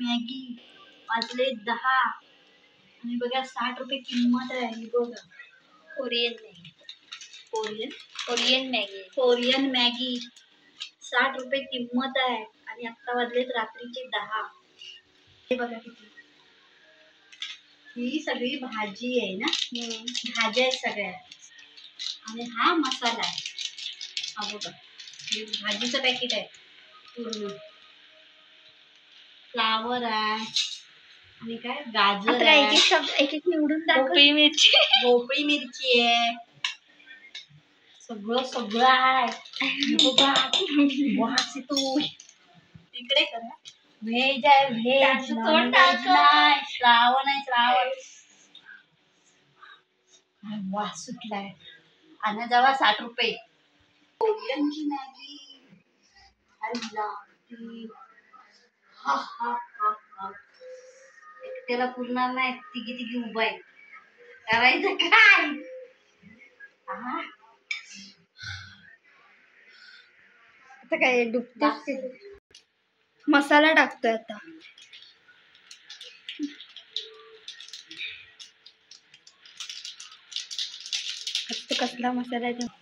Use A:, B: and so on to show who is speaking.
A: Maggi वाजले 10 आणि बघा 60 रुपये किंमत आहे ही बघा. कोरियन मॅगी 60 रुपये किंमत आहे आणि आता वाजलेत रात्रीचे 10. हे बघा किती. ही सगळी भाजी आहे ना, भाज्या आहेत सगळ्या आणि हा मसाला आहे. हा बघा हे भाजीचं पॅकेट आहे पूर्ण. फ्लावर आहे आणि काय गाजर आहे,
B: एक एक निवडून
A: भोपळी मिरची आहे, सगळं आहे. बघा वास येतो तिकडे करा. व्हेज आहे, व्हेज नॉन व्हेज नाही, श्रावण आहे श्रावण. वास सुटलाय. आणा जावा 60 रुपये. कोरियनची मॅगी हा हा हा हा. एकट्याला पुरणार नाही, तिघी उभा आहे. करायचं काय?
B: आता काय डुबते. मसाला टाकतोय आता. कसला मसाला आहे.